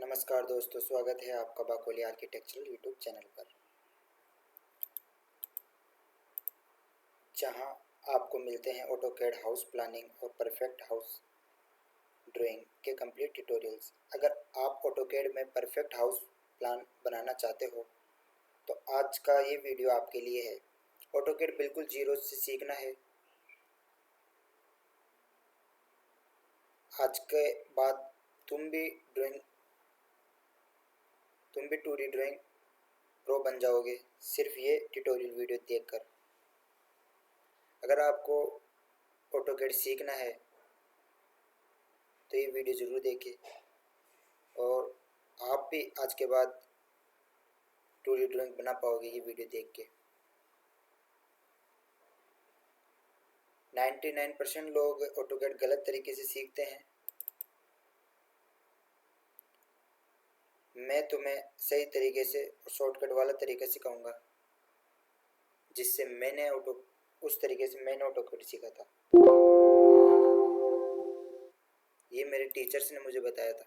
नमस्कार दोस्तों, स्वागत है आपका बाकोली आर्किटेक्चरल यूट्यूब चैनल पर, जहां आपको मिलते हैं ऑटोकैड हाउस प्लानिंग और परफेक्ट हाउस ड्राइंग के कंप्लीट ट्यूटोरियल्स। अगर आप ऑटोकैड में परफेक्ट हाउस प्लान बनाना चाहते हो तो आज का ये वीडियो आपके लिए है। ऑटोकैड बिल्कुल जीरो से सीखना है। आज के बाद तुम भी 2D ड्राइंग प्रो बन जाओगे सिर्फ ये ट्यूटोरियल वीडियो देखकर। अगर आपको ऑटोकैड सीखना है तो ये वीडियो ज़रूर देखें और आप भी आज के बाद 2D ड्राइंग बना पाओगे ये वीडियो देख के। 99% लोग ऑटोकैड गलत तरीके से सीखते हैं। मैं तुम्हें सही तरीके से शॉर्टकट वाला तरीका सिखाऊंगा, जिससे उस तरीके से मैंने ऑटोकैड सीखा था। ये मेरे टीचर्स ने मुझे बताया था।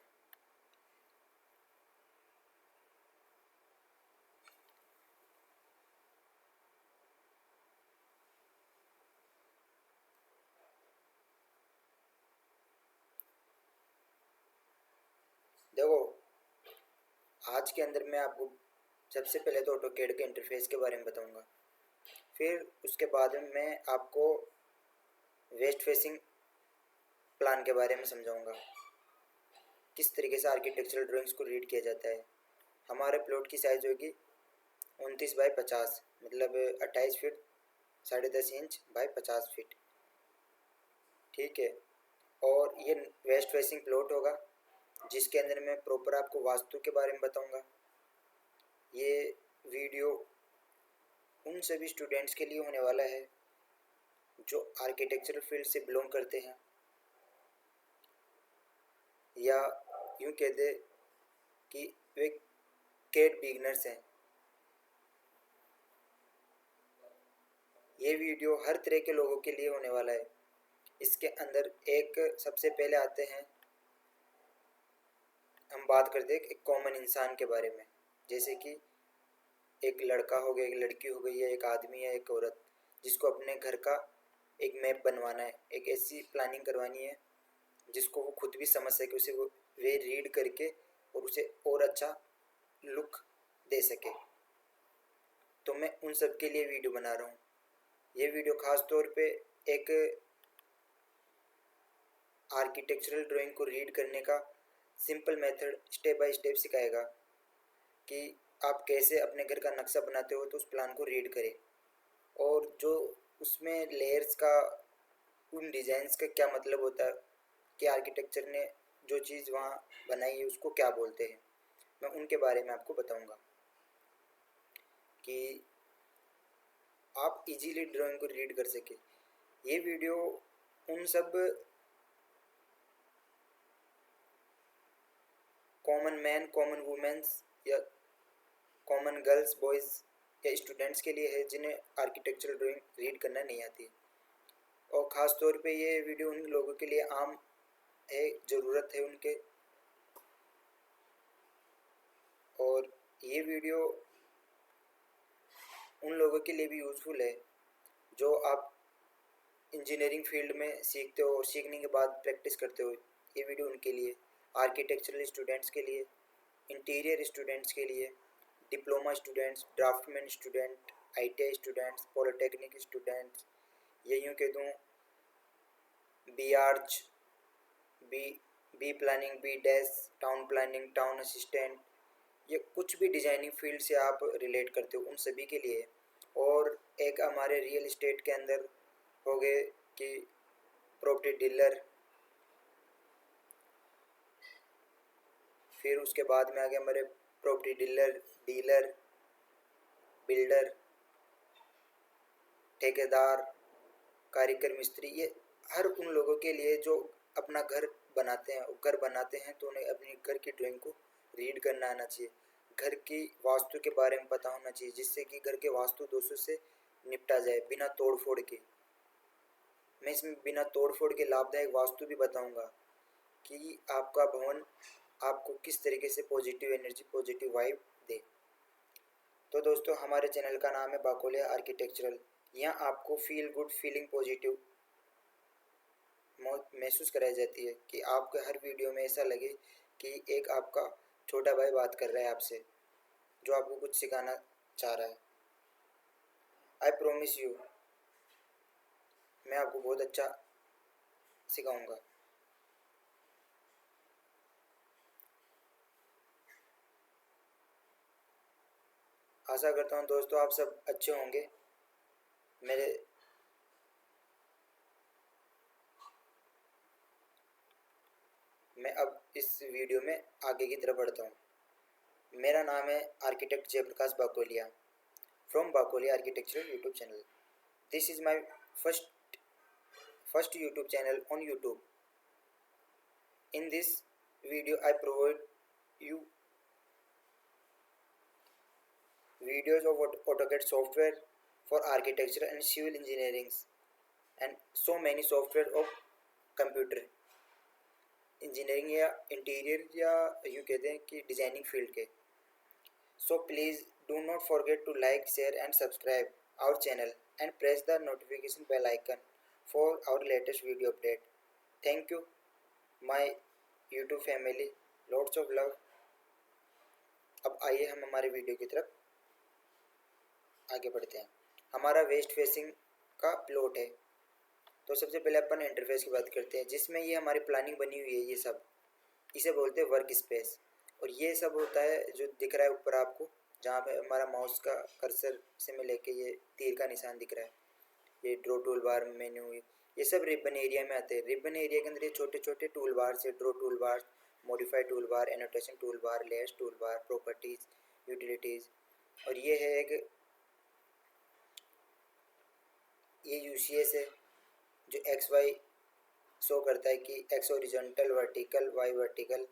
देखो, आज के अंदर मैं आपको सबसे पहले तो ऑटोकैड के इंटरफेस के बारे में बताऊंगा, फिर उसके बाद में मैं आपको वेस्ट फेसिंग प्लान के बारे में समझाऊंगा, किस तरीके से आर्किटेक्चरल ड्राइंग्स को रीड किया जाता है। हमारे प्लॉट की साइज़ होगी 29 बाई 50, मतलब 28 फीट 10.5 इंच बाई 50 फीट, ठीक है। और ये वेस्ट फेसिंग प्लॉट होगा, जिसके अंदर मैं प्रॉपर आपको वास्तु के बारे में बताऊंगा। ये वीडियो उन सभी स्टूडेंट्स के लिए होने वाला है जो आर्किटेक्चरल फील्ड से बिलोंग करते हैं, या यूँ कह दे कि वे कैड बिगनर्स हैं। ये वीडियो हर तरह के लोगों के लिए होने वाला है। इसके अंदर सबसे पहले आते हैं, हम बात करते हैं एक कॉमन इंसान के बारे में, जैसे कि एक लड़का हो गया, एक लड़की हो गई, या एक आदमी या एक औरत, जिसको अपने घर का एक मैप बनवाना है, एक ऐसी प्लानिंग करवानी है जिसको वो खुद भी समझ सके, उसे वो वे रीड करके और उसे और अच्छा लुक दे सके। तो मैं उन सब के लिए वीडियो बना रहा हूँ। ये वीडियो ख़ास तौर पे एक आर्किटेक्चरल ड्राइंग को रीड करने का simple method step by step सिखाएगा कि आप कैसे अपने घर का नक्शा बनाते हो तो उस प्लान को रीड करें, और जो उसमें लेयर्स का, उन डिज़ाइंस का क्या मतलब होता है, कि आर्किटेक्चर ने जो चीज़ वहाँ बनाई है उसको क्या बोलते हैं। मैं उनके बारे में आपको बताऊंगा कि आप इजीली ड्राइंग को रीड कर सके। ये वीडियो उन सब कॉमन मैन, कॉमन वुमेन्स, या कॉमन गर्ल्स, बॉयज़ या स्टूडेंट्स के लिए है जिन्हें आर्किटेक्चरल ड्राइंग रीड करना नहीं आती। और ख़ास तौर पे ये वीडियो उन लोगों के लिए आम है, ज़रूरत है उनके। और ये वीडियो उन लोगों के लिए भी यूज़फुल है जो आप इंजीनियरिंग फील्ड में सीखते हो और सीखने के बाद प्रैक्टिस करते हो। ये वीडियो उनके लिए, आर्किटेक्चरल स्टूडेंट्स के लिए, इंटीरियर स्टूडेंट्स के लिए, diploma students, draftman student, ITI students, polytechnic students, ये यूँ कह दूँ B arch, B planning, B dash, town planning, town assistant, ये कुछ भी डिजाइनिंग फील्ड से आप रिलेट करते हो उन सभी के लिए। और एक हमारे रियल इस्टेट के अंदर हो गए कि प्रॉपर्टी डीलर, फिर उसके बाद में आ गए हमारे प्रॉपर्टी डीलर, बिल्डर, ठेकेदार, कारीगर, मिस्त्री। ये हर उन लोगों के लिए जो अपना घर बनाते हैं तो उन्हें अपने घर की ड्राइंग को रीड करना आना चाहिए। घर की वास्तु के बारे में पता होना चाहिए, जिससे कि घर के वास्तु दोषों से निपटा जाए बिना तोड़ फोड़ के। मैं इसमें बिना तोड़ फोड़ के लाभदायक वास्तु भी बताऊंगा कि आपका भवन आपको किस तरीके से पॉजिटिव एनर्जी, पॉजिटिव वाइब दे। तो दोस्तों, हमारे चैनल का नाम है बाकोलिया आर्किटेक्चरल। यहाँ आपको फील गुड, फीलिंग पॉजिटिव महसूस कराई जाती है कि आपके हर वीडियो में ऐसा लगे कि एक आपका छोटा भाई बात कर रहा है आपसे, जो आपको कुछ सिखाना चाह रहा है। आई प्रोमिस यू, मैं आपको बहुत अच्छा सिखाऊंगा। आशा करता हूँ दोस्तों आप सब अच्छे होंगे। मैं अब इस वीडियो में आगे की तरफ बढ़ता हूँ। मेरा नाम है architect Jayprakash Bakolia from Bakolia architectural YouTube channel. This is my first YouTube channel on YouTube. In this video, I provide you videos of AutoCAD software for architecture and civil engineering and so many software of computer engineering या interior या यूँ कहते हैं कि designing field के। So please do not forget to like, share and subscribe our channel and press the notification bell icon for our latest video update. Thank you my YouTube family, lots of love. अब आइए हम हमारे video की तरफ आगे बढ़ते हैं। हमारा वेस्ट फेसिंग का प्लॉट है। तो सबसे पहले अपन इंटरफेस की बात करते हैं, जिसमें ये हमारी प्लानिंग बनी हुई है। ये सब इसे बोलते हैं वर्क स्पेस। और ये सब होता है जो दिख रहा है ऊपर आपको, जहाँ पे हमारा माउस का कर्सर से मैं लेके ये तीर का निशान दिख रहा है, ये ड्रॉ टूल बार, मेन्यू, ये सब रिबन एरिया में आते हैं। रिबन एरिया के अंदर ये छोटे छोटे टूल बार से draw tool bar, modify tool bar, annotation tool bar, layers tool bar, properties, utilities. और ये है एक ये UCS है जो XY शो करता है कि X horizontal, vertical, Y vertical.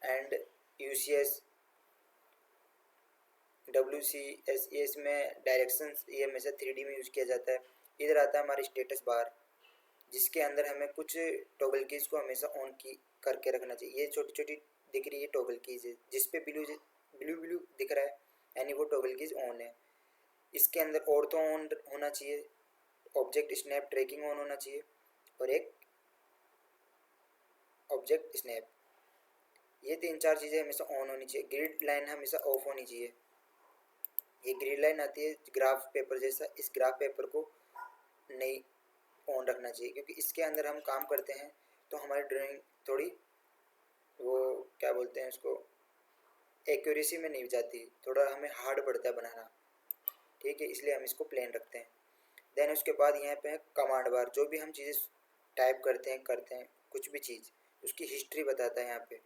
And UCS WCS ये इसमें डायरेक्शंस, ये हमेशा 3D में यूज़ किया जाता है। इधर आता है हमारा स्टेटस बार, जिसके अंदर हमें कुछ टॉगल कीज़ को हमेशा ऑन की करके रखना चाहिए। ये छोटी छोटी दिख रही है टॉगल कीज़ है, जिस पे ब्लू ब्लू ब्लू दिख रहा है, यानी वो टॉगल कीज़ ऑन है। इसके अंदर ऑर्थो ऑन होना चाहिए, ऑब्जेक्ट स्नैप ट्रैकिंग ऑन होना चाहिए, और एक ऑब्जेक्ट स्नैप। ये 3-4 चीज़ें हमेशा ऑन होनी चाहिए। ग्रिड लाइन हमेशा ऑफ होनी चाहिए। ये ग्रिड लाइन आती है ग्राफ पेपर जैसा, इस ग्राफ पेपर को नहीं ऑन रखना चाहिए, क्योंकि इसके अंदर हम काम करते हैं तो हमारी ड्राइंग थोड़ी वो क्या बोलते हैं उसको, एक्यूरेसी में नहीं जाती, थोड़ा हमें हार्ड पड़ता है बनाना। ठीक है, इसलिए हम इसको प्लेन रखते हैं। देन उसके बाद यहाँ पे है कमांड बार। जो भी हम चीज़ें टाइप करते हैं कुछ भी चीज़, उसकी हिस्ट्री बताता है यहाँ पे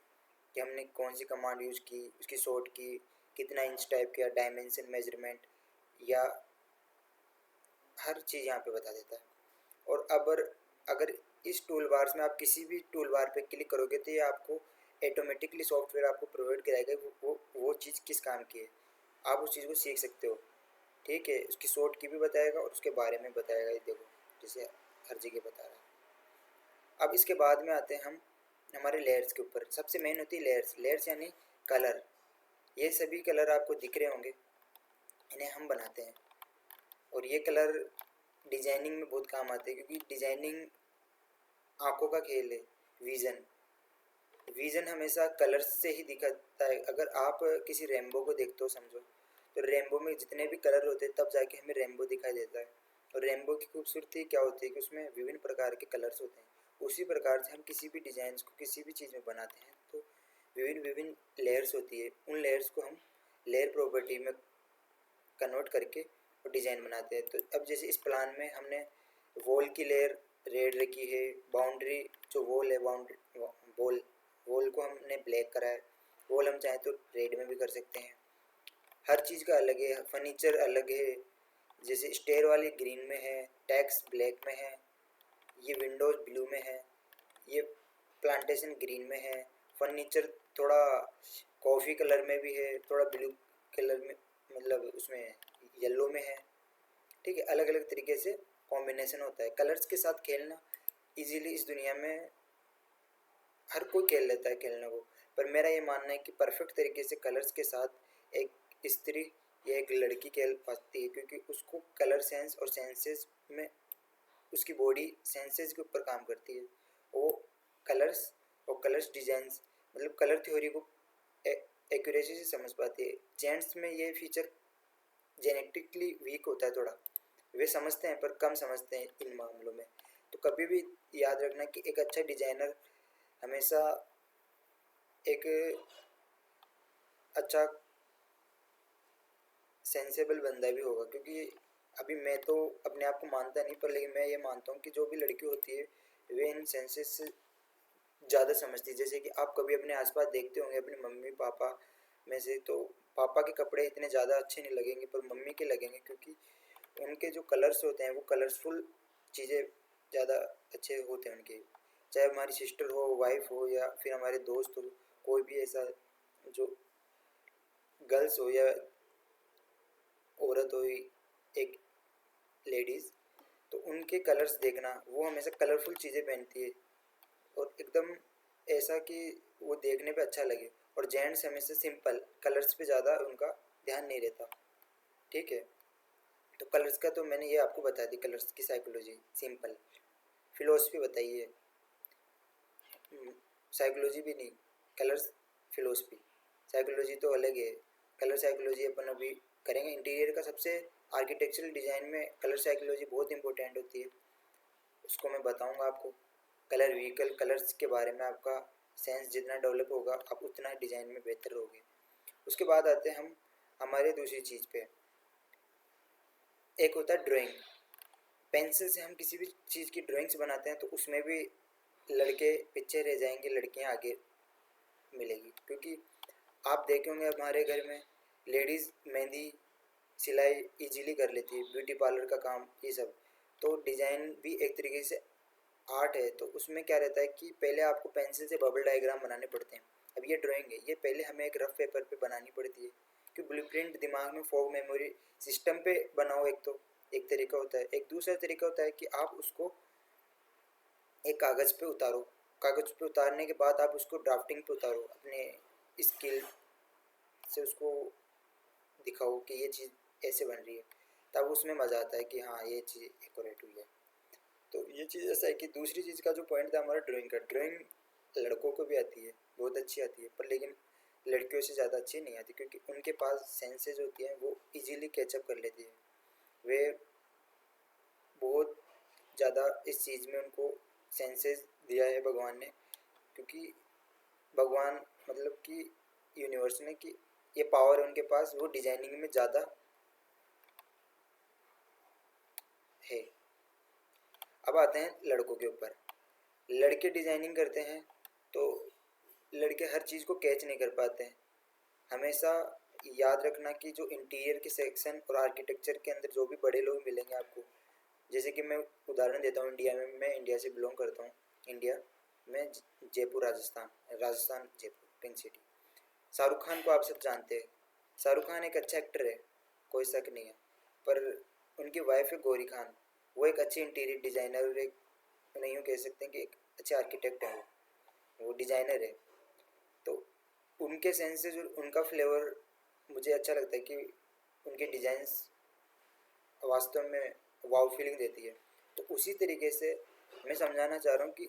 कि हमने कौन सी कमांड यूज़ की, उसकी शॉर्ट की, कितना इंच टाइप किया, डायमेंशन, मेजरमेंट, या हर चीज़ यहाँ पे बता देता है। और अगर इस टूल बार्स में आप किसी भी टूल बार पे क्लिक करोगे तो ये आपको ऑटोमेटिकली सॉफ्टवेयर आपको प्रोवाइड कराएगा वो चीज़ किस काम की है। आप उस चीज़ को सीख सकते हो। ठीक है, उसकी शॉर्ट की भी बताएगा और उसके बारे में बताएगा। ये देखो जैसे हर जगह बता रहा है। अब इसके बाद में आते हैं हम हमारे लेयर्स के ऊपर। सबसे मेन होती है लेयर्स। लेयर्स यानी कलर। ये सभी कलर आपको दिख रहे होंगे, इन्हें हम बनाते हैं। और ये कलर डिजाइनिंग में बहुत काम आते हैं, क्योंकि डिजाइनिंग आंखों का खेल है। विज़न हमेशा कलर्स से ही दिखाता है। अगर आप किसी रेनबो को देखते हो समझो, तो रेनबो में जितने भी कलर होते हैं तब जाके हमें रेनबो दिखाई देता है। और रेनबो की खूबसूरती क्या होती है कि उसमें विभिन्न प्रकार के कलर्स होते हैं। उसी प्रकार से हम किसी भी डिज़ाइन को किसी भी चीज़ में बनाते हैं तो विभिन्न लेयर्स होती है। उन लेयर्स को हम लेयर प्रॉपर्टी में कन्वर्ट करके और डिज़ाइन बनाते हैं। तो अब जैसे इस प्लान में हमने वॉल की लेयर रेड रखी है, बाउंड्री जो वॉल है, बाउंड्री वॉल को हमने ब्लैक करा है। वॉल हम चाहें तो रेड में भी कर सकते हैं। हर चीज़ का अलग है। फर्नीचर अलग है, जैसे स्टेयर वाली ग्रीन में है, टैक्स ब्लैक में है, ये विंडोज ब्लू में है, ये प्लांटेशन ग्रीन में है। फर्नीचर थोड़ा कॉफ़ी कलर में भी है, थोड़ा ब्लू कलर में, मतलब उसमें येलो में है। ठीक है, अलग अलग तरीके से कॉम्बिनेशन होता है। कलर्स के साथ खेलना इजीली इस दुनिया में हर कोई खेल लेता है खेलने को, पर मेरा ये मानना है कि परफेक्ट तरीके से कलर्स के साथ एक स्त्री या एक लड़की खेल पाती है, क्योंकि उसको कलर सेंस और सेंसेस में उसकी बॉडी सेंसेस के ऊपर काम करती है। वो कलर्स और कलर्स डिजाइंस मतलब कलर थ्योरी को एक्यूरेसी से समझ पाती है। जेंट्स में ये फीचर जेनेटिकली वीक होता है थोड़ा, वे समझते हैं पर कम समझते हैं इन मामलों में। तो कभी भी याद रखना कि एक अच्छा डिजाइनर हमेशा एक अच्छा सेंसेबल बंदा भी होगा, क्योंकि अभी मैं तो अपने आप को मानता नहीं, पर लेकिन मैं ये मानता हूँ कि जो भी लड़की होती है वे इन सेंसेस से ज़्यादा समझती है। जैसे कि आप कभी अपने आसपास देखते होंगे अपने मम्मी पापा में से, तो पापा के कपड़े इतने ज़्यादा अच्छे नहीं लगेंगे पर मम्मी के लगेंगे, क्योंकि उनके जो कलर्स होते हैं वो कलरफुल चीज़ें ज़्यादा अच्छे होते हैं उनके। चाहे हमारी सिस्टर हो, वाइफ हो, या फिर हमारे दोस्त हो, कोई भी ऐसा जो गर्ल्स हो या औरत हो, एक लेडीज़, तो उनके कलर्स देखना, वो हमेशा कलरफुल चीज़ें पहनती है और एकदम ऐसा कि वो देखने पे अच्छा लगे। और जेंट्स हमेशा सिंपल कलर्स पे ज़्यादा उनका ध्यान नहीं रहता। ठीक है, तो कलर्स का तो मैंने ये आपको बता दी, कलर्स की साइकोलॉजी सिंपल। फिलोसफी बताइए, साइकोलॉजी भी नहीं, कलर्स फिलोसफी। साइकोलॉजी तो अलग है, कलर साइकोलॉजी अपन अभी करेंगे। इंटीरियर का सबसे आर्किटेक्चरल डिज़ाइन में कलर साइकोलॉजी बहुत इंपॉर्टेंट होती है, उसको मैं बताऊंगा आपको। कलर व्हीकल कलर्स के बारे में आपका सेंस जितना डेवलप होगा आप उतना डिज़ाइन में बेहतर होगे। उसके बाद आते हैं हम हमारे दूसरी चीज़ पे, एक होता है ड्राइंग। पेंसिल से हम किसी भी चीज़ की ड्राइंग्स बनाते हैं तो उसमें भी लड़के पीछे रह जाएंगे, लड़कियां आगे मिलेगी। क्योंकि आप देखे होंगे हमारे घर में लेडीज़ मेहंदी सिलाई इजीली कर लेती है, ब्यूटी पार्लर का काम ये सब। तो डिज़ाइन भी एक तरीके से आर्ट है। तो उसमें क्या रहता है कि पहले आपको पेंसिल से बबल डायग्राम बनाने पड़ते हैं। अब ये ड्राइंग है, ये पहले हमें एक रफ पेपर पे बनानी पड़ती है, कि ब्लूप्रिंट दिमाग में फॉग मेमोरी सिस्टम पे बनाओ। एक तो एक तरीका होता है, एक दूसरा तरीका होता है कि आप उसको एक कागज़ पे उतारो। कागज़ पे उतारने के बाद आप उसको ड्राफ्टिंग पे उतारो, अपने स्किल से उसको दिखाओ कि ये चीज़ ऐसे बन रही है, तब उसमें मज़ा आता है कि हाँ ये चीज़ एक्यूरेट हुई है। तो ये चीज़ ऐसा है कि दूसरी चीज़ का जो पॉइंट था हमारा ड्राइंग का, ड्राइंग लड़कों को भी आती है, बहुत अच्छी आती है, पर लेकिन लड़कियों से ज़्यादा अच्छी नहीं आती, क्योंकि उनके पास सेंसेस होती हैं, वो इजीली कैचअप कर लेती है। वे बहुत ज़्यादा इस चीज़ में उनको सेंसेस दिया है भगवान ने, क्योंकि भगवान मतलब कि यूनिवर्स ने कि ये पावर है उनके पास, वो डिजाइनिंग में ज़्यादा है। अब आते हैं लड़कों के ऊपर। लड़के डिजाइनिंग करते हैं तो लड़के हर चीज़ को कैच नहीं कर पाते हैं। हमेशा याद रखना कि जो इंटीरियर के सेक्शन और आर्किटेक्चर के अंदर जो भी बड़े लोग मिलेंगे आपको, जैसे कि मैं उदाहरण देता हूँ इंडिया में, मैं इंडिया से बिलोंग करता हूँ। इंडिया में जयपुर राजस्थान, राजस्थान जयपुर पिंक सिटी। शाहरुख खान को आप सब जानते हैं, शाहरुख खान एक अच्छा एक्टर है, कोई शक नहीं है, पर उनकी वाइफ है गौरी खान, वो एक अच्छी इंटीरियर डिज़ाइनर और एक नहीं यूँ कह सकते हैं कि एक अच्छे आर्किटेक्ट है, वो डिज़ाइनर है। तो उनके सेंस से जो उनका फ्लेवर मुझे अच्छा लगता है कि उनके डिज़ाइंस वास्तव में वाव फीलिंग देती है। तो उसी तरीके से मैं समझाना चाह रहा हूँ कि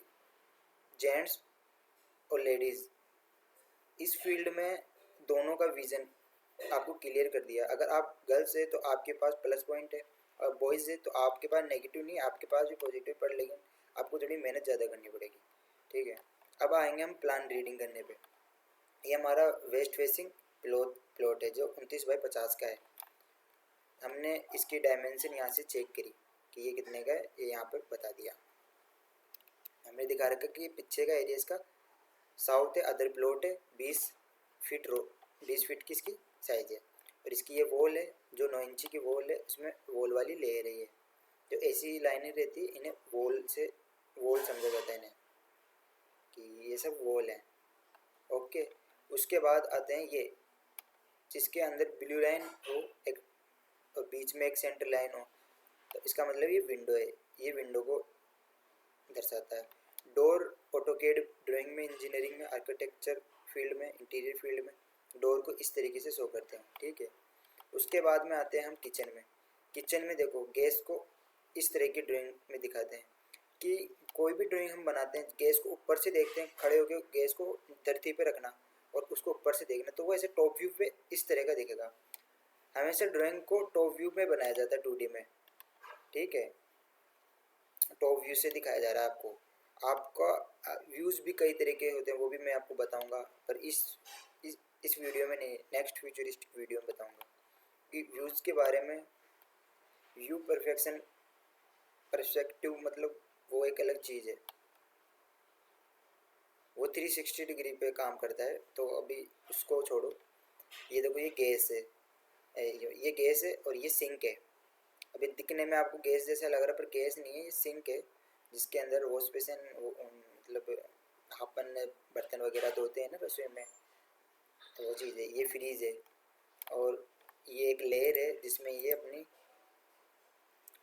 जेंट्स और लेडीज़ इस फील्ड में दोनों का विज़न आपको क्लियर कर दिया। अगर आप गर्ल्स है तो आपके पास प्लस पॉइंट है, और बॉयज़ है तो आपके पास नेगेटिव नहीं, आपके पास भी पॉजिटिव, पर लेकिन आपको थोड़ी मेहनत ज़्यादा करनी पड़ेगी। ठीक है, अब आएंगे हम प्लान रीडिंग करने पे। ये हमारा वेस्ट फेसिंग प्लॉट है जो 29 बाई 50 का है। हमने इसकी डायमेंशन यहाँ से चेक करी कि ये कितने का है, ये यहाँ पर बता दिया। हमने दिखा रखा कि पीछे का एरिया इसका साउथ है, अदर प्लॉट है 20 फीट 20 फीट की इसकी साइज है। और इसकी ये वॉल है जो 9 इंची की वॉल है, उसमें वॉल वाली लेयर है। ये जो ऐसी लाइनें रहती है इन्हें वॉल से वॉल समझा जाता है इन्हें, कि ये सब वॉल है। ओके, उसके बाद आते हैं ये जिसके अंदर ब्लू लाइन हो एक और बीच में एक सेंटर लाइन हो, तो इसका मतलब ये विंडो है, ये विंडो को दर्शाता है। डोर ऑटोकेड ड्राइंग में, इंजीनियरिंग में, आर्किटेक्चर फील्ड में, इंटीरियर फील्ड में डोर को इस तरीके से शो करते हैं, ठीक है। उसके बाद में आते हैं हम किचन में। किचन में देखो गैस को इस तरह की ड्राइंग में दिखाते हैं कि कोई भी ड्राइंग हम बनाते हैं गैस को ऊपर से देखते हैं, खड़े होकर गैस को धरती पे रखना और उसको ऊपर से देखना, तो वो ऐसे टॉप व्यू पे इस तरह का दिखेगा। हमेशा ड्राइंग को टॉप व्यू में बनाया जाता है 2D में, ठीक है। टॉप व्यू से दिखाया जा रहा है आपको। आपका व्यूज़ भी कई तरह के होते हैं, वो भी मैं आपको बताऊंगा, पर इस वीडियो में नहीं, नेक्स्ट फ्यूचरिस्टिक वीडियो में बताऊंगा कि व्यूज़ के बारे में। व्यू परफेक्शन पर्सपेक्टिव मतलब वो एक अलग चीज़ है, वो 360 डिग्री पे काम करता है, तो अभी उसको छोड़ो। ये देखो ये गैस है, ये गैस है और ये सिंक है। अभी दिखने में आपको गैस जैसा लग रहा है पर गैस नहीं है, ये सिंक है जिसके अंदर वॉश बेसिन मतलब अपन बर्तन वगैरह धोते हैं ना रसोई में, तो वो चीज़ है। ये फ्रीज है और ये एक लेयर है जिसमें ये अपनी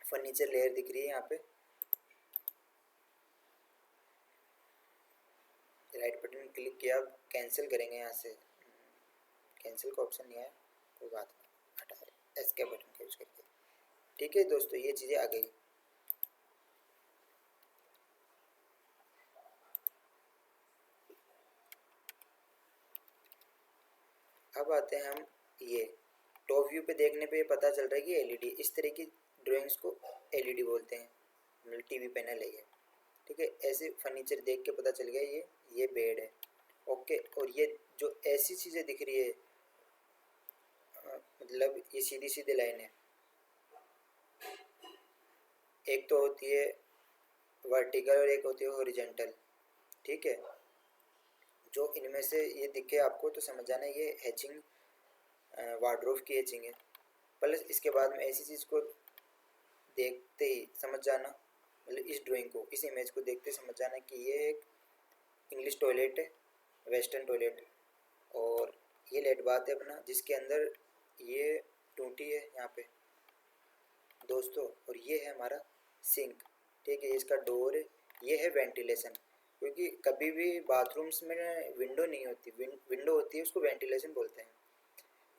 फर्नीचर लेयर दिख रही है। यहाँ पे राइट बटन क्लिक किया, कैंसिल करेंगे यहाँ से, कैंसिल का ऑप्शन नहीं है, कोई बात नहीं, हटा एस्केप बटन का यूज करके, ठीक है दोस्तों। ये चीज़ें आ गई। अब आते हैं हम ये टॉप व्यू पे देखने पे पता चल रहा है कि एलईडी, इस तरह की ड्राइंग्स को एलईडी बोलते हैं, मतलब टीवी पैनल है ये, ठीक है। ऐसे फर्नीचर देख के पता चल गया ये बेड है, ओके। और ये जो ऐसी चीज़ें दिख रही है, मतलब ये सीधी सीधी लाइन है, एक तो होती है वर्टिकल और एक होती है हॉरिजॉन्टल, ठीक है। जो इनमें से ये दिखे आपको तो समझ जाना ये हैचिंग वार्डरोब की हैचिंग है। प्लस इसके बाद में ऐसी चीज़ को देखते ही समझ जाना, मतलब इस ड्राइंग को, इस इमेज को देखते समझ जाना कि ये एक इंग्लिश टॉयलेट है, वेस्टर्न टॉयलेट। और ये लेट बात है अपना जिसके अंदर ये टूटी है यहाँ पे दोस्तों, और ये है हमारा सिंक, ठीक है। इसका डोर है, ये है वेंटिलेशन, क्योंकि कभी भी बाथरूम्स में विंडो नहीं होती, विंडो होती है उसको वेंटिलेशन बोलते हैं।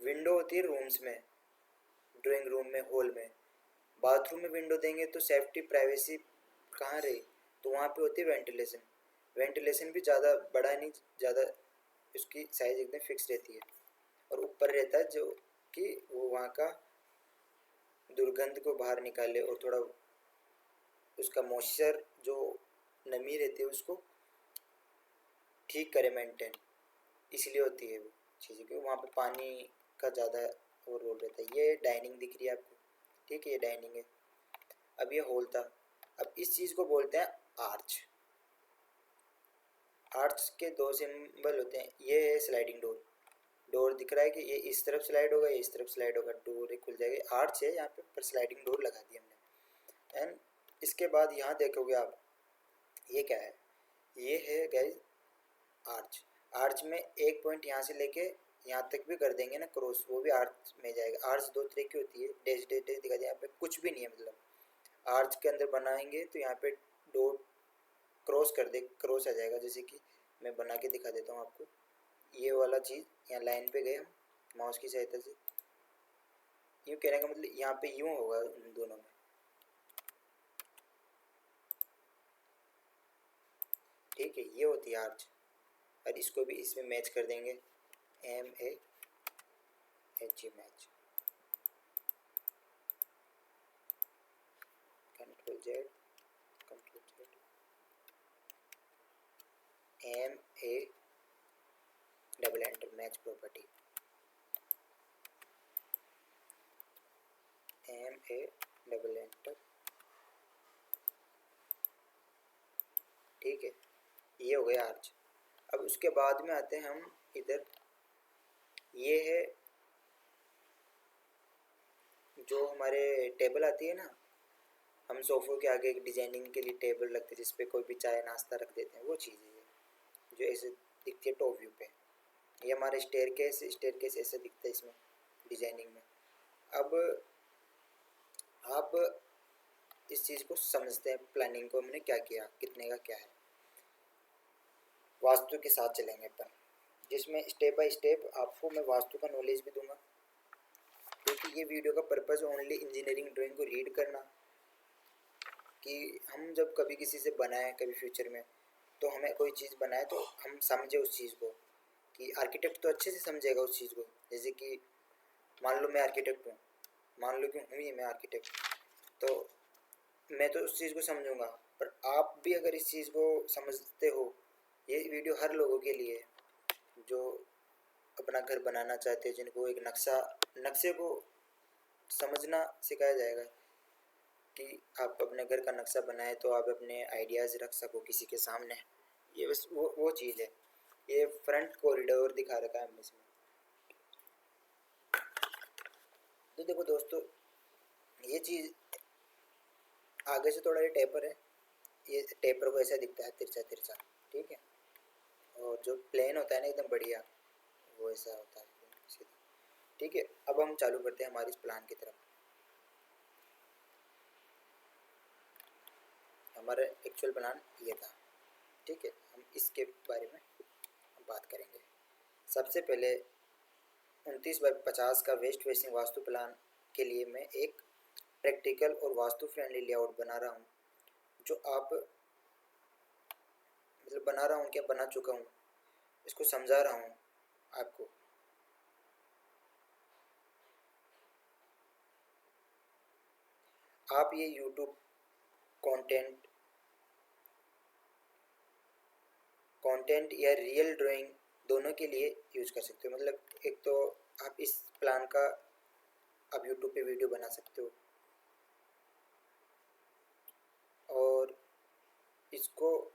विंडो होती है रूम्स में, ड्राइंग रूम में, हॉल में। बाथरूम में विंडो देंगे तो सेफ्टी प्राइवेसी कहाँ रही, तो वहाँ पे होती है वेंटिलेशन। वेंटिलेशन भी ज़्यादा बड़ा नहीं, ज़्यादा उसकी साइज़ एकदम फिक्स रहती है, और ऊपर रहता है जो कि वो वहाँ का दुर्गंध को बाहर निकाले और थोड़ा उसका मॉइस्चर जो नमी रहती है उसको ठीक करे, मेंटेन, इसलिए होती है वो चीज़ें, क्योंकि वहाँ पे पानी का ज़्यादा वो रोल रहता है। ये डाइनिंग दिख रही है आपको, ठीक है, ये डाइनिंग है। अब ये हॉल था। अब इस चीज़ को बोलते हैं आर्च। आर्च के दो सिंबल होते हैं, ये है स्लाइडिंग डोर, डोर दिख रहा है कि ये इस तरफ स्लाइड होगा, ये इस तरफ स्लाइड होगा, डोर खुल जाएगी। आर्च है यहाँ पे, पर स्लाइडिंग डोर लगा दी हमने। एंड इसके बाद यहाँ देखोगे आप, ये क्या है, ये है गाइज आर्च। आर्च में एक पॉइंट यहाँ से लेके यहाँ तक भी कर देंगे ना क्रॉस, वो भी आर्च में जाएगा। आर्च दो तरह की होती है, डैश डैश डैश दिखा दिया, यहाँ पे कुछ भी नहीं है, मतलब आर्च के अंदर बनाएंगे तो यहाँ पे डॉट क्रॉस कर दे, क्रॉस आ जाएगा। जैसे कि मैं बना के दिखा देता हूँ आपको, ये वाला चीज़ यहाँ लाइन पे गए हम माउस की सहायता से, यूँ कहने का मतलब यहाँ पे यूँ होगा उन दोनों में, ठीक है। ये होती है आर्च, और इसको भी इसमें मैच कर देंगे, MAH match, Ctrl Z, MA double enter, match property, MA double enter, ठीक है। ये हो गया आर्च। अब उसके बाद में आते हैं हम इधर, ये है जो हमारे टेबल आती है ना, हम सोफ़ों के आगे एक डिजाइनिंग के लिए टेबल रखते हैं जिसपे कोई भी चाय नाश्ता रख देते हैं, वो चीज़ है ये, जो ऐसे दिखती है टॉप व्यू पे। ये हमारा स्टेयर केस ऐसे दिखता है इसमें डिजाइनिंग में। अब आप इस चीज़ को समझते हैं, प्लानिंग को हमने क्या किया, कितने का क्या है, वास्तु के साथ चलेंगे अपन। इसमें स्टेप बाय स्टेप आपको मैं वास्तु का नॉलेज भी दूंगा, क्योंकि ये वीडियो का पर्पज़ ओनली इंजीनियरिंग ड्राइंग को रीड करना, कि हम जब कभी किसी से बनाएं कभी फ्यूचर में, तो हमें कोई चीज़ बनाए तो हम समझे उस चीज़ को, कि आर्किटेक्ट तो अच्छे से समझेगा उस चीज़ को। जैसे कि मान लो मैं आर्किटेक्ट हूँ, मान लो कि हूँ ही मैं आर्किटेक्ट, तो मैं तो उस चीज़ को समझूंगा, पर आप भी अगर इस चीज़ को समझते हो, ये वीडियो हर लोगों के लिए है जो अपना घर बनाना चाहते हैं, जिनको एक नक्शे को समझना सिखाया जाएगा, कि आप अपने घर का नक्शा बनाए तो आप अपने आइडियाज़ रख सको किसी के सामने। ये बस वो चीज़ है। ये फ्रंट कॉरिडोर दिखा रखा है हमने इसमें। तो देखो दोस्तों, ये चीज़ आगे से थोड़ा ये टेपर है, ये टेपर को ऐसा दिखता है तिरछा तिरछा, ठीक है। और जो प्लेन होता है ना एकदम बढ़िया, वो ऐसा होता है सीधा, ठीक है। अब हम चालू करते हैं हमारे इस प्लान की तरफ। हमारा एक्चुअल प्लान ये था, ठीक है। हम इसके बारे में बात करेंगे। सबसे पहले 29x50 का वेस्ट फेसिंग वास्तु प्लान के लिए मैं एक प्रैक्टिकल और वास्तु फ्रेंडली लेआउट बना रहा हूँ, जो आप मतलब बना रहा हूँ क्या, बना चुका हूँ, इसको समझा रहा हूँ आपको। आप ये यूट्यूब कंटेंट या रियल ड्राइंग दोनों के लिए यूज कर सकते हो। मतलब एक तो आप इस प्लान का आप यूट्यूब पे वीडियो बना सकते हो, और इसको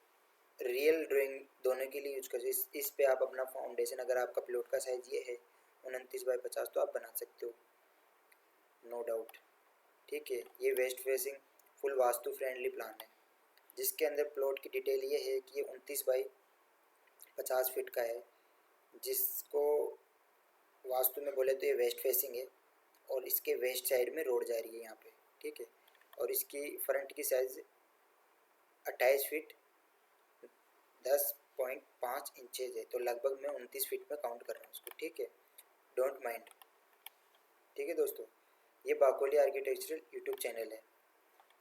रियल ड्राइंग दोनों के लिए यूज कर सकते। इस पे आप अपना फाउंडेशन, अगर आपका प्लॉट का साइज ये है 29x50, तो आप बना सकते हो, नो डाउट, ठीक है। ये waste facing full vastu friendly plan है, जिसके अंदर प्लॉट की डिटेल ये है कि ये 29x50 फीट का है, जिसको वास्तु में बोले तो ये वेस्ट फेसिंग है, और इसके वेस्ट साइड में रोड जा रही है यहाँ पे, ठीक है। और इसकी फ्रंट की साइज 28 फीट 10.5 इंचेज है, तो लगभग मैं 29 फीट में काउंट कर रहा हूँ उसको, ठीक है। डोंट माइंड, ठीक है दोस्तों। ये बाकोली आर्किटेक्चरल यूट्यूब चैनल है,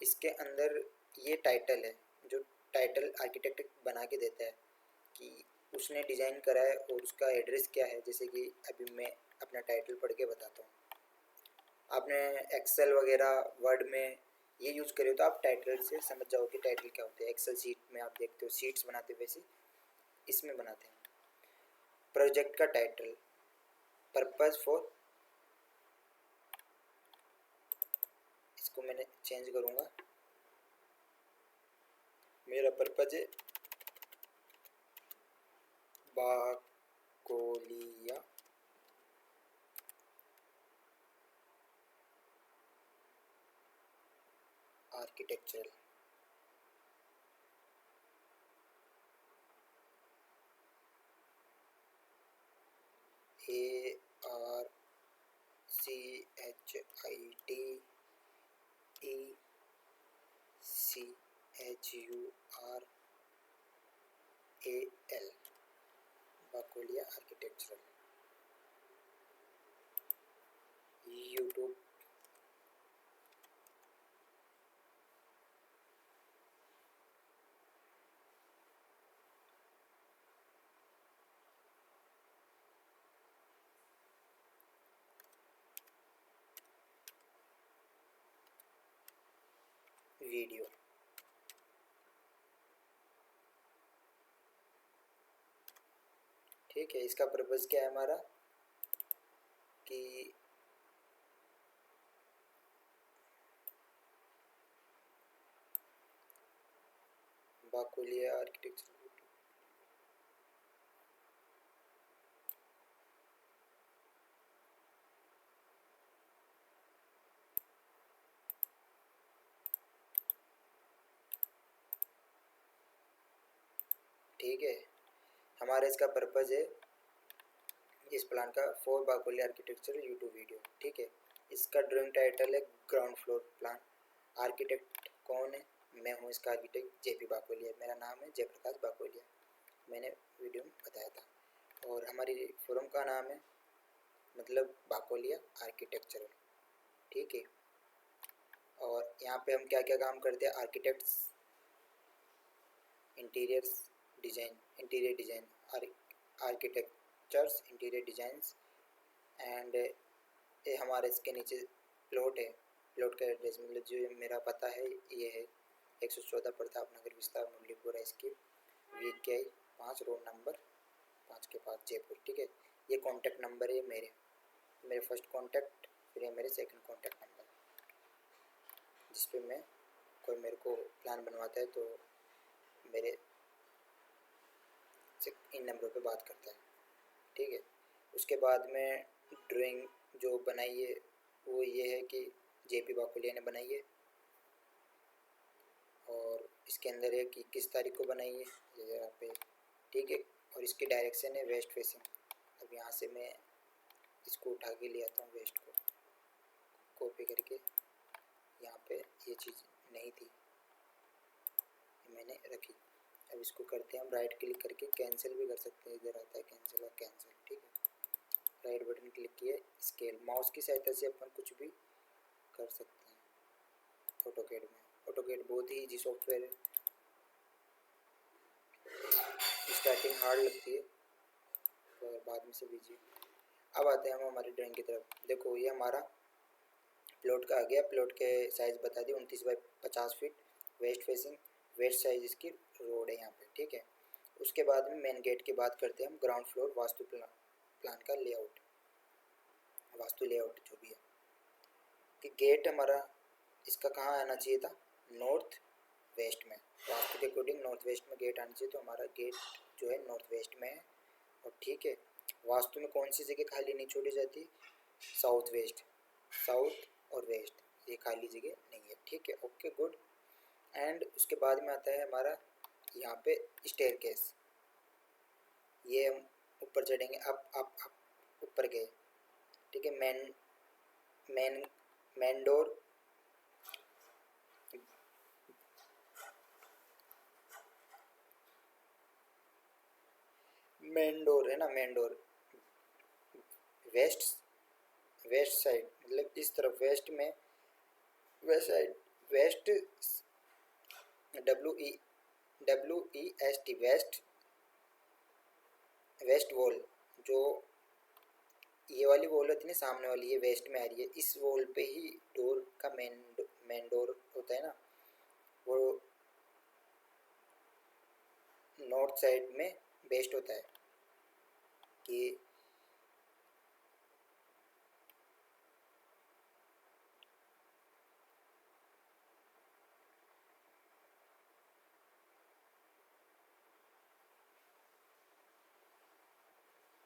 इसके अंदर ये टाइटल है, जो टाइटल आर्किटेक्ट बना के देता है कि उसने डिज़ाइन करा है और उसका एड्रेस क्या है। जैसे कि अभी मैं अपना टाइटल पढ़ के बताता हूँ। आपने एक्सेल वगैरह वर्ड में ये यूज़ करे हो तो आप टाइटल से समझ जाओ कि टाइटल क्या होते हैं। एक्सेल सीट में आप देखते हो सीट्स बनाते हो, वैसे इसमें बनाते हैं। प्रोजेक्ट का टाइटल, पर्पस फॉर, इसको मैंने चेंज करूँगा, मेरा पर्पज है Bakolia architectural, ARCHITECHURAL, Bakolia architectural. YouTube video, ठीक है। इसका पर्पज़ क्या है हमारा, कि बाकोलिया आर्किटेक्चर, ठीक है। हमारा इसका पर्पज़ है इस प्लान का for Bakolia architecture YouTube video, ठीक है। इसका ड्राइंग टाइटल है ग्राउंड फ्लोर प्लान। आर्किटेक्ट कौन है, मैं हूँ इसका आर्किटेक्ट JP बाकोलिया, मेरा नाम है जयप्रकाश बाकोलिया, मैंने वीडियो में बताया था। और हमारी फॉर्म का नाम है मतलब बाकोलिया आर्किटेक्चरल, ठीक है। और यहाँ पे हम क्या क्या काम करते हैं, architects, interior design, architectures, interior designs and ये हमारे इसके नीचे प्लॉट है। प्लॉट का एड्रेस मतलब जो मेरा पता है ये है 114 प्रताप नगर विस्तार मुरलीपुर इसकी VK 5 रोड नंबर 5 के पास जयपुर, ठीक है। ये कॉन्टैक्ट नंबर है मेरे फर्स्ट कॉन्टैक्ट, फिर ये मेरे सेकंड कॉन्टैक्ट नंबर, जिस पे मैं कोई मेरे को प्लान बनवाता है तो मेरे से इन नंबरों पे बात करता है, ठीक है। उसके बाद में ड्राइंग जो बनाई है वो ये है कि JP बाकुलिया ने बनाई है, और इसके अंदर है कि किस तारीख को बनाई है ये यहाँ पे, ठीक है। और इसकी डायरेक्शन है वेस्ट फेसिंग। अब यहाँ से मैं इसको उठा के ले आता हूँ, वेस्ट को कॉपी करके, यहाँ पे ये चीज़ नहीं थी मैंने रखी। अब इसको करते हैं हम राइट क्लिक करके, कैंसिल भी कर सकते हैं, इधर आता है कैंसिल और कैंसिल, ठीक है। राइट बटन क्लिक किए, स्केल, माउस की सहायता से अपन कुछ भी कर सकते हैं ऑटोकैड में। ऑटोकैड बहुत ही इजी सॉफ्टवेयर है, स्टार्टिंग हार्ड लगती है और बाद में से इजी। अब आते हैं हम हमारी ड्राइंग की तरफ। देखो ये हमारा प्लॉट का आ गया, प्लॉट के साइज़ बता दी 29 by 50 feet, waste facing, waste size इसकी रोड है यहाँ पे, ठीक है। उसके बाद में मेन गेट की बात करते हैं हम, ग्राउंड फ्लोर वास्तु प्लान का लेआउट, वास्तु लेआउट जो भी है कि गेट हमारा इसका कहाँ आना चाहिए था, नॉर्थ वेस्ट में, वास्तु के अकॉर्डिंग नॉर्थ वेस्ट में गेट आना चाहिए, तो हमारा गेट जो है नॉर्थ वेस्ट में है। और ठीक है, वास्तु में कौन सी जगह खाली नहीं छोड़ी जाती, साउथ वेस्ट, साउथ और वेस्ट ये खाली जगह नहीं है, ठीक है, ओके गुड। एंड उसके बाद में आता है हमारा यहाँ पे स्टेयरकेस, ये हम ऊपर चढ़ेंगे, अप ऊपर गए, ठीक है। मेन डोर, मेन डोर है ना, मेन डोर वेस्ट साइड, मतलब इस तरफ वेस्ट में, west side, west WEST west, west wall, जो ये वाली वॉल होती है ना सामने वाली, ये वेस्ट में आ रही है, इस वॉल पे ही डोर का मेन डोर होता है ना, वो नॉर्थ साइड में बेस्ट होता है कि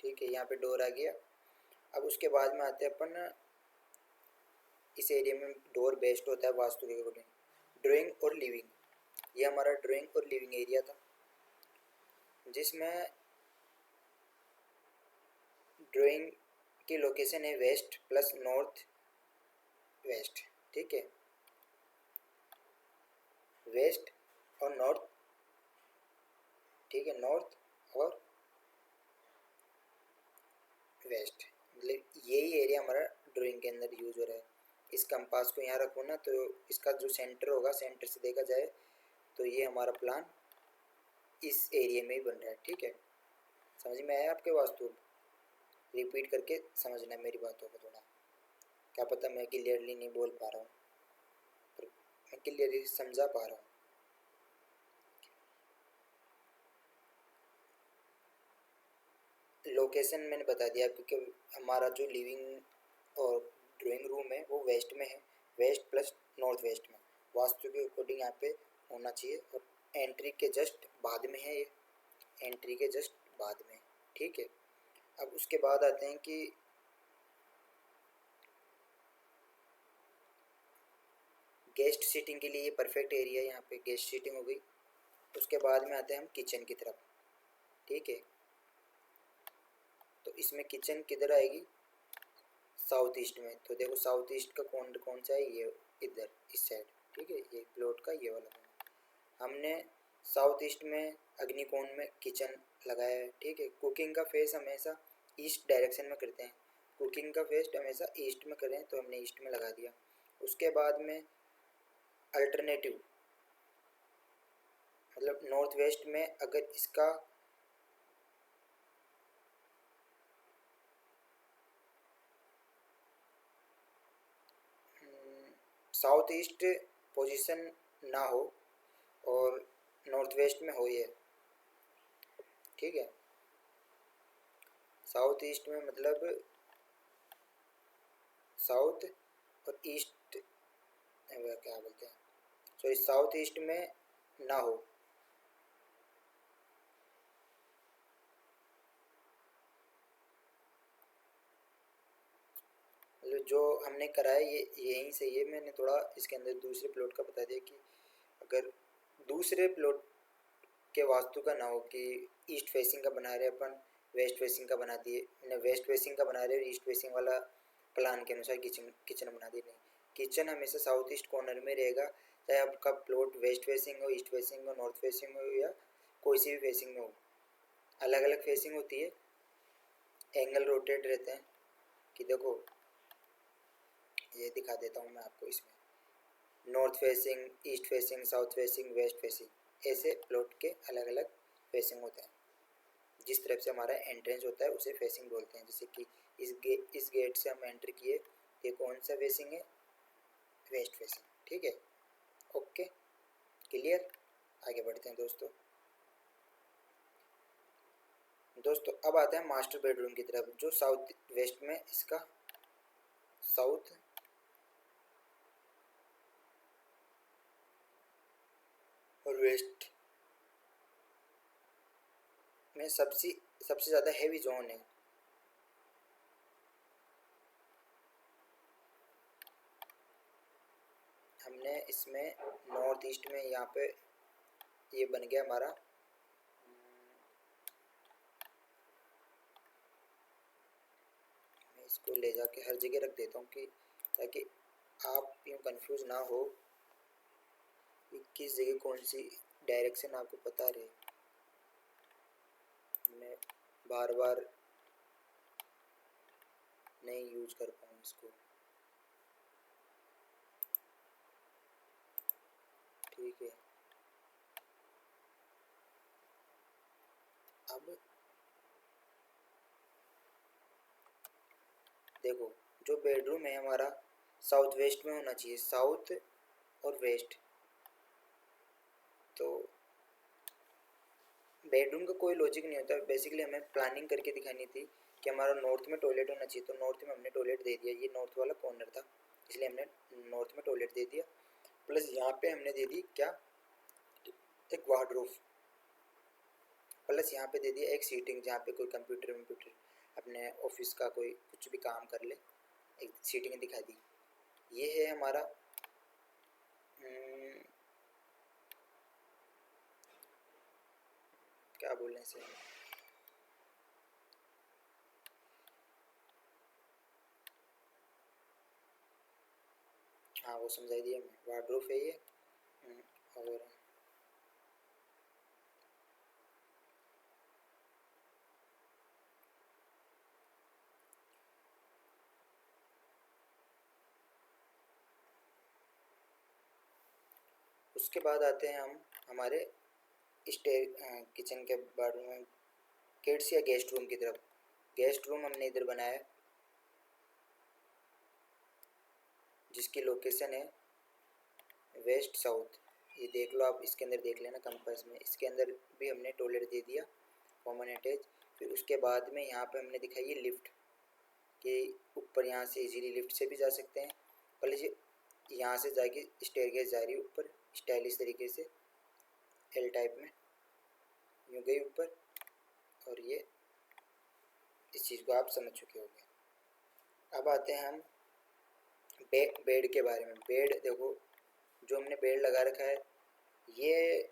ठीक है, यहाँ पे डोर आ गया। अब उसके बाद में आते हैं अपन, इस एरिया में डोर बेस्ट होता है वास्तु के अकॉर्डिंग। ड्राइंग और लिविंग, ये हमारा ड्राइंग और लिविंग एरिया था, जिसमें ड्राइंग की लोकेशन है वेस्ट प्लस नॉर्थ वेस्ट, ठीक है, वेस्ट और नॉर्थ, ठीक है, नॉर्थ और वेस्ट, मतलब यही एरिया हमारा ड्राइंग के अंदर यूज हो रहा है। इस कंपास को यहाँ रखो ना, तो इसका जो सेंटर होगा, सेंटर से देखा जाए तो ये हमारा प्लान इस एरिया में ही बन रहा है, ठीक है। समझ में आया आपके वास्तु, रिपीट करके समझना है मेरी बातों को थोड़ा, क्या पता मैं क्लियरली नहीं बोल पा रहा हूँ, पर मैं क्लियरली समझा पा रहा हूँ। लोकेशन मैंने बता दिया, क्योंकि हमारा जो लिविंग और ड्राइंग रूम है वो वेस्ट में है, वेस्ट प्लस नॉर्थ वेस्ट में, वास्तु के अकॉर्डिंग यहाँ पे होना चाहिए। और एंट्री के जस्ट बाद में है ये, एंट्री के जस्ट बाद में, ठीक है। अब उसके बाद आते हैं कि गेस्ट सीटिंग के लिए ये परफेक्ट एरिया है, यहाँ पे गेस्ट सीटिंग हो गई। उसके बाद में आते हैं हम किचन की तरफ, ठीक है। तो इसमें किचन किधर आएगी, साउथ ईस्ट में, तो देखो साउथ ईस्ट का कौन सा है, ये इधर इस साइड, ठीक है, ये प्लॉट का ये वाला हमने साउथ ईस्ट में अग्निकोण में किचन लगाया है। ठीक है, कुकिंग का फेस हमेशा ईस्ट डायरेक्शन में करते हैं, कुकिंग का फेस हमेशा ईस्ट में करें, तो हमने ईस्ट में लगा दिया। उसके बाद में अल्टरनेटिव मतलब नॉर्थ वेस्ट में अगर इसका साउथ ईस्ट पोजीशन ना हो और नॉर्थ वेस्ट में हो ये, ठीक है। साउथ ईस्ट में मतलब साउथ और ईस्ट, क्या बोलते हैं, सॉरी साउथ ईस्ट में ना हो, मतलब जो हमने करा है ये यहीं से, ये मैंने थोड़ा इसके अंदर दूसरे प्लॉट का बता दिया कि अगर दूसरे प्लॉट के वास्तु का ना हो कि ईस्ट फेसिंग का बना रहे अपन, वेस्ट फेसिंग का बना दिए, मैंने वेस्ट फेसिंग का बना रहे और ईस्ट फेसिंग वाला प्लान के अनुसार किचन किचन बना दी। नहीं, किचन हमेशा साउथ ईस्ट कॉर्नर में रहेगा, चाहे आपका प्लॉट वेस्ट फेसिंग हो, ईस्ट फेसिंग हो, नॉर्थ फेसिंग हो या कोई सी भी फेसिंग में हो, अलग अलग फेसिंग होती है, एंगल रोटेट रहते हैं। कि देखो ये दिखा देता हूँ मैं आपको, इसमें north facing, east facing, south facing, waste facing, ऐसे प्लॉट के अलग अलग फेसिंग होते हैं। जिस तरफ से हमारा एंट्रेंस होता है उसे फेसिंग बोलते हैं। जैसे कि इस गेट से हम एंटर किए, ये कौन सा फेसिंग है, वेस्ट फेसिंग, ठीक है। ओके, क्लियर, आगे बढ़ते हैं दोस्तों। दोस्तों अब आता है मास्टर बेडरूम की तरफ, जो साउथ वेस्ट में इसका साउथ और वेस्ट में सबसे ज़्यादा हैवी जोन है। हमने इसमें नॉर्थ ईस्ट में यहाँ पे ये बन गया हमारा, मैं इसको ले जाके हर जगह रख देता हूँ कि ताकि आप यूँ कंफ्यूज ना हो कि किस जगह कौन सी डायरेक्शन आपको पता रहे। मैं बार बार नहीं यूज कर पाऊँ इसको, ठीक है। अब देखो, जो बेडरूम है हमारा साउथ वेस्ट में होना चाहिए, साउथ और वेस्ट। तो बेडरूम का कोई लॉजिक नहीं होता, बेसिकली हमें प्लानिंग करके दिखानी थी कि हमारा नॉर्थ में टॉयलेट होना चाहिए, तो नॉर्थ में हमने टॉयलेट दे दिया, ये नॉर्थ वाला कॉर्नर था इसलिए हमने नॉर्थ में टॉयलेट दे दिया। प्लस यहाँ पे हमने दे दी क्या, एक वार्डरोब, प्लस यहाँ पे दे दिया एक सीटिंग जहाँ पे कोई कंप्यूटर अपने ऑफिस का कोई कुछ भी काम कर ले, एक सीटिंग दिखा दी। ये है हमारा क्या बोलने से, हाँ वो समझाई दिया मैं, वार्डरोब है ये। और उसके बाद आते हैं हम हमारे स्टेयर किचन के बारे में, किड्स या गेस्ट रूम की तरफ। गेस्ट रूम हमने इधर बनाया है जिसकी लोकेशन है वेस्ट साउथ, ये देख लो आप, इसके अंदर देख लेना कंपास में, इसके अंदर भी हमने टॉयलेट दे दिया कॉमन अटैच। फिर उसके बाद में यहाँ पे हमने दिखाई है लिफ्ट, कि ऊपर यहाँ से इजीली लिफ्ट से भी जा सकते हैं, पहले ये यहाँ से जाके स्टेयरकेस जा रही है ऊपर स्टाइलिश तरीके से, एल टाइप में यूँ गई ऊपर, और ये इस चीज़ को आप समझ चुके होंगे। अब आते हैं हम बेड के बारे में। बेड देखो, जो हमने बेड लगा रखा है, ये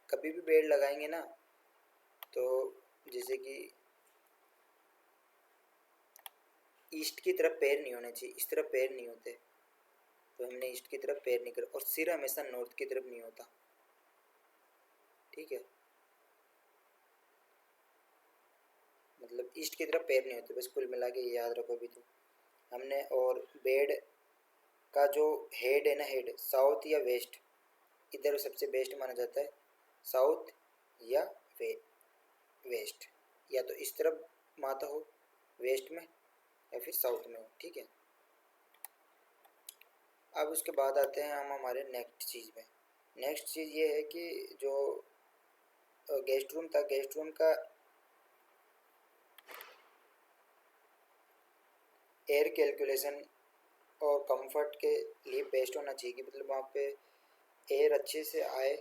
कभी भी बेड लगाएंगे ना, तो जैसे कि ईस्ट की तरफ पैर नहीं होने चाहिए, इस तरफ पैर नहीं होते, तो हमने ईस्ट की तरफ पैर नहीं कर, और सिर हमेशा नॉर्थ की तरफ नहीं होता, ठीक है। मतलब ईस्ट की तरफ पैर नहीं होते, बस कुल मिला के ये याद रखो अभी तो हमने। और बेड का जो हेड है ना, हेड साउथ या वेस्ट, इधर सबसे बेस्ट माना जाता है, साउथ या वेस्ट, या तो इस तरफ माता हो वेस्ट में या फिर साउथ में हो, ठीक है। अब उसके बाद आते हैं हम हमारे नेक्स्ट चीज़ में। नेक्स्ट चीज़ ये है कि जो गेस्ट रूम था, गेस्ट रूम का एयर कैलकुलेशन और कंफर्ट के लिए बेस्ट होना चाहिए कि मतलब वहाँ पे एयर अच्छे से आए,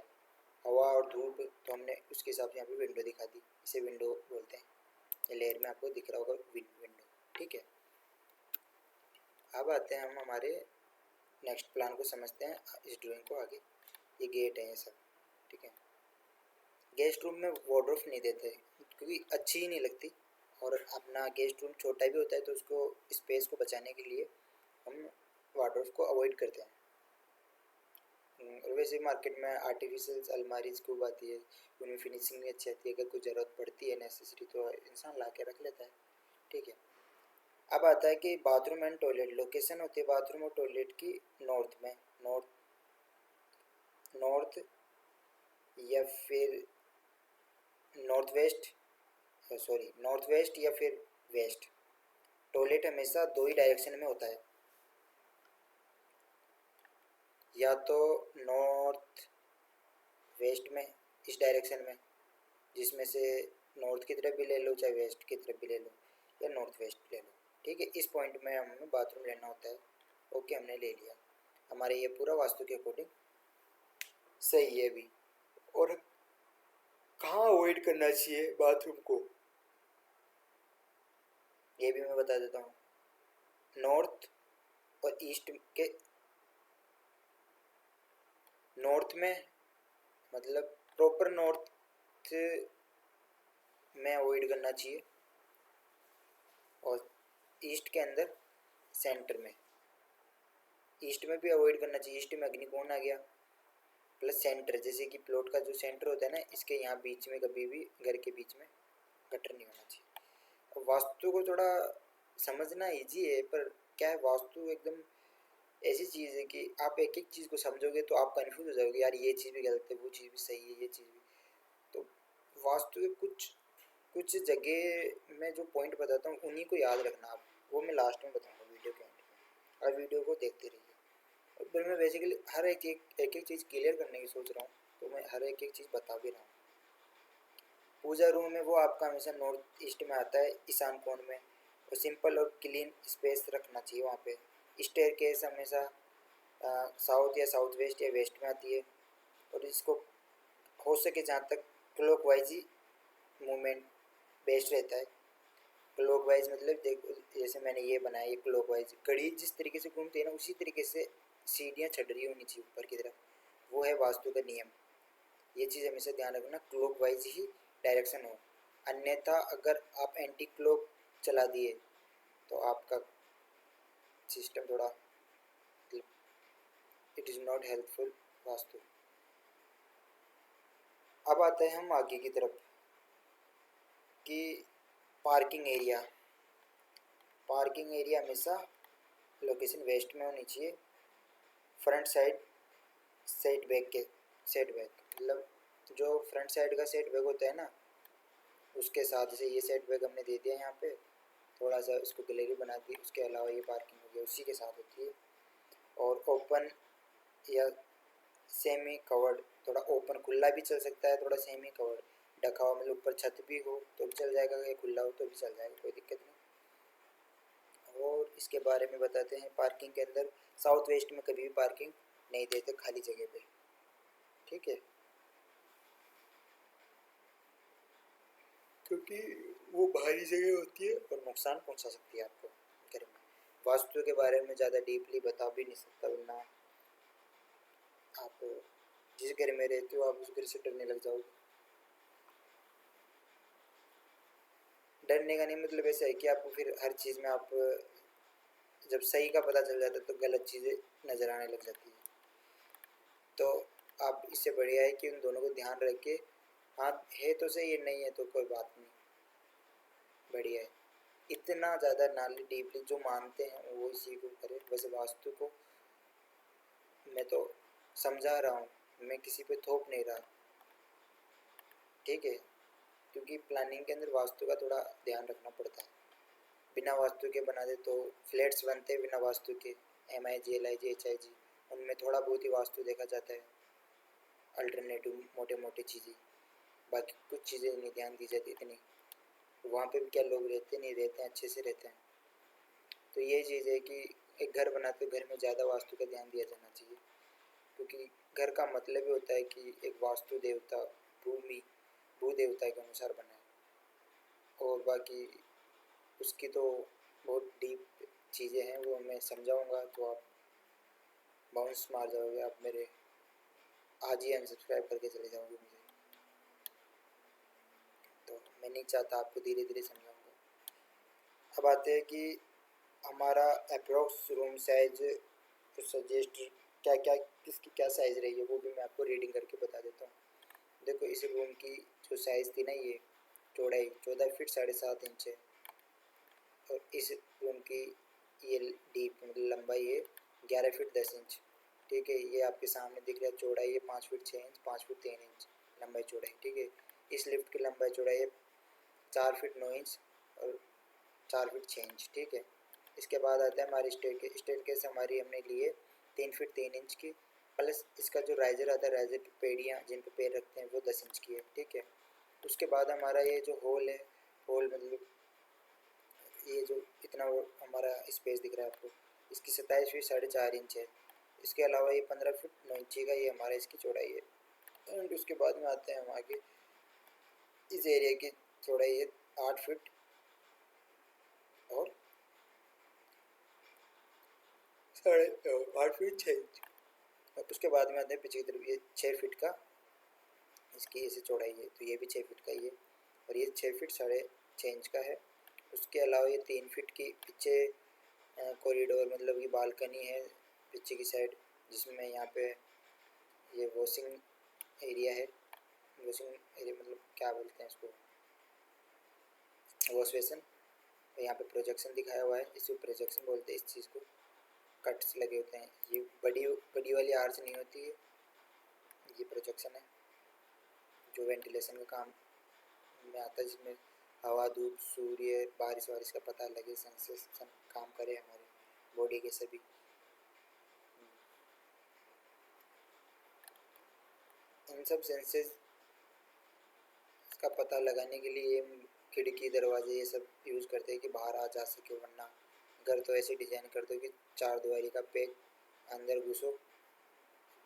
हवा और धूप। तो हमने उसके हिसाब से यहाँ पे विंडो दिखा दी, इसे विंडो बोलते हैं। ये लेयर में आपको दिख रहा होगा विंडो, ठीक है। अब आते हैं हम हमारे नेक्स्ट प्लान को समझते हैं, इस ड्राइंग को आगे। ये गेट है ये सब, ठीक है। गेस्ट रूम में वार्डरोब नहीं देते क्योंकि अच्छी ही नहीं लगती, और अपना गेस्ट रूम छोटा भी होता है तो उसको स्पेस को बचाने के लिए हम वार्डरोब को अवॉइड करते हैं। और वैसे मार्केट में आर्टिफिशियल अलमारीज खूब आती है, उनमें फिनिशिंग भी अच्छी आती है, अगर कुछ ज़रूरत पड़ती है नेसेसरी तो इंसान ला के रख लेता है, ठीक है। अब आता है कि बाथरूम एंड टॉयलेट लोकेशन होती है बाथरूम और टॉयलेट की नॉर्थ में, नॉर्थ या फिर नॉर्थ वेस्ट, नॉर्थ वेस्ट या फिर वेस्ट। टॉयलेट हमेशा दो ही डायरेक्शन में होता है, या तो नॉर्थ वेस्ट में इस डायरेक्शन में, जिसमें से नॉर्थ की तरफ भी ले लो चाहे वेस्ट की तरफ भी ले लो, या नॉर्थ वेस्ट भी ले लो, ठीक है। इस पॉइंट में हमें बाथरूम लेना होता है। ओके, हमने ले लिया, हमारे ये पूरा वास्तु के अकॉर्डिंग सही है अभी। और कहाँ अवॉइड करना चाहिए बाथरूम को, ये भी मैं बता देता हूँ। नॉर्थ और ईस्ट के, नॉर्थ में मतलब प्रॉपर नॉर्थ में अवॉइड करना चाहिए, और ईस्ट के अंदर सेंटर में, ईस्ट में भी अवॉइड करना चाहिए। ईस्ट में अग्निकोण आ गया, प्लस सेंटर, जैसे कि प्लॉट का जो सेंटर होता है ना, इसके यहाँ बीच में कभी भी घर के बीच में गटर नहीं होना चाहिए। वास्तु को थोड़ा समझना इजी है, पर क्या है वास्तु एकदम ऐसी चीज़ है कि आप एक एक चीज़ को समझोगे तो आप कंफ्यूज हो जाओगे, यार ये चीज़ भी गलत है, वो चीज़ भी सही है, ये चीज़ भी। तो वास्तु के कुछ कुछ जगह मैं जो पॉइंट बताता हूँ उन्हीं को याद रखना आप, वो मैं लास्ट में बताऊँगा वीडियो के एंड में, और वीडियो को देखते रहिए। और फिर मैं बेसिकली हर एक चीज़ क्लियर करने की सोच रहा हूँ, तो मैं हर एक चीज़ बता भी रहा हूँ। पूजा रूम में वो आपका हमेशा नॉर्थ ईस्ट में आता है, ईशान कोण में, और सिंपल और क्लीन स्पेस रखना चाहिए वहाँ पे। स्टेयर केस हमेशा साउथ या साउथ वेस्ट या वेस्ट में आती है, और इसको हो सके जहाँ तक क्लॉकवाइज ही मूवमेंट बेस्ट रहता है। क्लॉकवाइज मतलब देखो, जैसे मैंने ये बनाया, ये क्लॉकवाइज घड़ी जिस तरीके से घूमती है ना, उसी तरीके से सीढ़ियाँ चढ़ रही होनी चाहिए ऊपर की तरफ, वो है वास्तु का नियम। ये चीज़ हमेशा ध्यान रखना, क्लॉकवाइज ही डायरेक्शन हो, अन्यथा अगर आप एंटी क्लॉक चला दिए तो आपका सिस्टम थोड़ा, it is not helpful vastu. अब आते हैं हम आगे की तरफ कि पार्किंग एरिया हमेशा लोकेशन वेस्ट में होनी चाहिए, फ्रंट साइड सेट बैक मतलब जो फ्रंट साइड का सेट बैक होता है ना, उसके साथ से ये सेट बैक हमने दे दिया यहाँ पे, थोड़ा सा इसको गैलरी बना दी, उसके अलावा ये पार्किंग हो गया, उसी के साथ होती है। और ओपन या सेमी कवर्ड, थोड़ा ओपन खुला भी चल सकता है, थोड़ा सेमी कवर्ड ढका हुआ, मतलब ऊपर छत भी हो तो भी चल जाएगा, या खुला हो तो भी चल जाएगा, कोई दिक्कत नहीं। और इसके बारे में बताते हैं, पार्किंग के अंदर साउथ वेस्ट में कभी भी पार्किंग नहीं देते खाली जगह पे, ठीक है, क्योंकि वो भारी जगह होती है और नुकसान पहुंचा सकती है आपको घर में। वास्तु के बारे में ज़्यादा डीपली बता भी नहीं सकता, वरना आप जिस घर में रहते हो आप उस घर से डरने लग जाओगे। डरने का नहीं मतलब ऐसा है कि आपको फिर हर चीज़ में आप जब सही का पता चल जाता है तो गलत चीज़ें नज़र आने लग जाती है। तो आप इससे बढ़िया है कि उन दोनों को ध्यान रख के, हाँ है तो सही है, नहीं है तो कोई बात नहीं, बढ़िया। जितना ज़्यादा नॉलेज डीपली जो मानते हैं वो इसी को करें। वैसे वास्तु को मैं तो समझा रहा हूँ, मैं किसी पे थोप नहीं रहा, ठीक है, क्योंकि प्लानिंग के अंदर वास्तु का थोड़ा ध्यान रखना पड़ता है। बिना वास्तु के बना दे तो फ्लैट्स बनते हैं बिना वास्तु के, MIG LIG HIG, उनमें थोड़ा बहुत ही वास्तु देखा जाता है, अल्टरनेटिव मोटे मोटे चीज़ें, बाकी कुछ चीज़ें नहीं ध्यान दी जाती इतनी। वहाँ पे भी क्या लोग रहते नहीं रहते हैं, अच्छे से रहते हैं। तो ये चीज़ है कि एक घर बनाते हो, घर में ज़्यादा वास्तु का ध्यान दिया जाना चाहिए, क्योंकि घर का मतलब ही होता है कि एक वास्तु देवता भू देवता के अनुसार बनाए। और बाकी उसकी तो बहुत डीप चीज़ें हैं, वो मैं समझाऊंगा तो आप बाउंस मार जाओगे, आप मेरे आज ही अनसब्सक्राइब करके चले जाओगे मुझे। तो मैं नहीं चाहता, आपको धीरे धीरे समझाऊंगा। अब आते हैं कि हमारा अप्रोक्स रूम साइज तो सजेस्ट क्या क्या किसकी क्या साइज़ रही है वो भी मैं आपको रीडिंग करके बता देता हूँ। देखो, इस रूम की जो साइज़ थी ना, ये चौड़ाई 14 फीट 7.5 इंच है, और इस रूम की ये डीप मतलब लंबाई है 11 फीट 10 इंच, ठीक है। ये आपके सामने दिख रहा है, चौड़ाई है 5 फीट 6 इंच, 5 फीट 3 इंच लंबाई चौड़ाई, ठीक है। इस लिफ्ट की लंबाई चौड़ाई है 4 फीट 9 इंच और 4 फीट 6 इंच, ठीक है। इसके बाद आता है हमारी स्टेयरकेस हमारी हमने ली है 3 फीट 3 इंच की, प्लस इसका जो राइजर आता है, राइजर की पेड़ियाँ जिन पे पैर रखते हैं वो 10 इंच की है, ठीक है। उसके बाद हमारा ये जो होल है, होल मतलब ये जो इतना वो हमारा स्पेस दिख रहा है आपको, इसकी 27 फीट 4.5 इंच है। इसके अलावा ये 15 फीट 9 इंची का ये हमारा इसकी चौड़ाई है। एंड उसके बाद में आते हैं हम आगे, इस एरिया की चौड़ाई है 8 फीट और 8 फीट 6 इंच। और उसके बाद में आते हैं पीछे की तरफ, ये 6 फीट का इसकी ऐसे चौड़ाई है, तो ये भी 6 फीट का ही है, और ये 6 फीट 6.5 इंच का है। उसके अलावा ये 3 फीट की पीछे कॉरिडोर मतलब ये बालकनी है पीछे की साइड, जिसमें यहाँ पे ये वॉशिंग एरिया है। वॉशिंग एरिया मतलब क्या बोलते हैं इसको, वॉश बेसन। यहाँ पे प्रोजेक्शन दिखाया हुआ है, इसको प्रोजेक्शन बोलते हैं इस चीज़ को। कट्स लगे होते हैं, ये बड़ी बड़ी वाली आर्च नहीं होती है, ये प्रोजेक्शन है जो वेंटिलेशन का काम में आता है, जिसमें हवा धूप सूर्य बारिश वारिश का पता लगे, सेंसेशन काम करे हमारे बॉडी के सभी। इन सब सेंसेस का पता लगाने के लिए खिड़की दरवाजे ये सब यूज़ करते हैं कि बाहर आ जा सके, वरना घर तो ऐसे डिज़ाइन कर दो कि 4 दीवारी का पैक, अंदर घुसो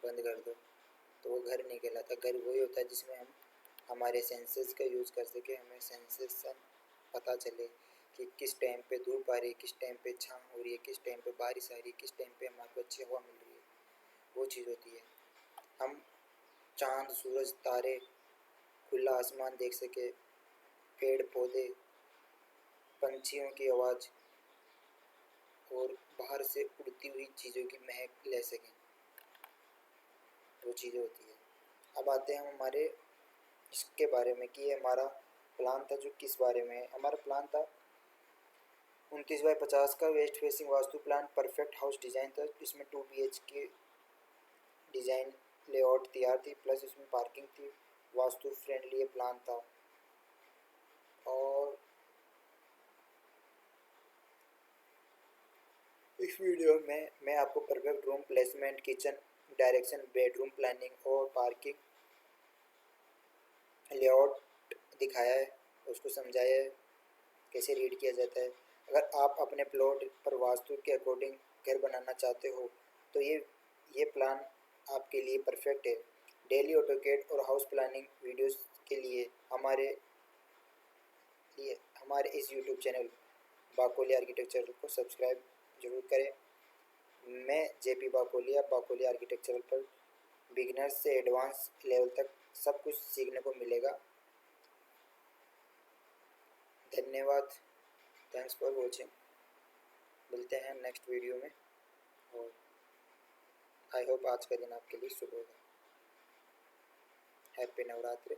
बंद कर दो, तो वो घर नहीं कहलाता। घर वही होता है जिसमें हम हमारे सेंसेस का यूज़ कर सके, हमें सेंसेशन पता चले कि किस टाइम पे धूप आ रही है, किस टाइम पे छाँव हो रही है, किस टाइम पे बारिश आ रही है, किस टाइम पे हमारे को अच्छी हवा मिल रही है, वो चीज़ होती है। हम चाँद सूरज तारे खुला आसमान देख सके, पेड़ पौधे पंछियों की आवाज़ और बाहर से उड़ती हुई चीज़ों की महक ले सकें, वो चीज़ें होती है। अब आते हैं हम हमारे इसके बारे में कि ये हमारा प्लान था जो किस बारे में है। हमारा प्लान था 29/50 का waste facing vastu plan, perfect house design था। इसमें 2 BHK डिज़ाइन लेआउट तैयार थी, प्लस इसमें पार्किंग थी, वास्तु फ्रेंडली ये प्लान था। और इस वीडियो में मैं आपको perfect room placement, kitchen direction, bedroom planning और पार्किंग लेआउट दिखाया है, उसको समझाया है कैसे रीड किया जाता है। अगर आप अपने प्लॉट पर वास्तु के अकॉर्डिंग घर बनाना चाहते हो तो ये प्लान आपके लिए परफेक्ट है। डेली ऑटोकेड और हाउस प्लानिंग वीडियोस के लिए हमारे इस यूट्यूब चैनल बाकोली आर्किटेक्चर को सब्सक्राइब जरूर करें। मैं JP बाकोली आर्किटेक्चरल पर बिगिनर्स से एडवांस लेवल तक सब कुछ सीखने को मिलेगा। धन्यवाद, थैंक्स फॉर वॉचिंग। मिलते हैं नेक्स्ट वीडियो में, और आई होप आज का दिन आपके लिए शुभ होगा। हैप्पी नवरात्रि।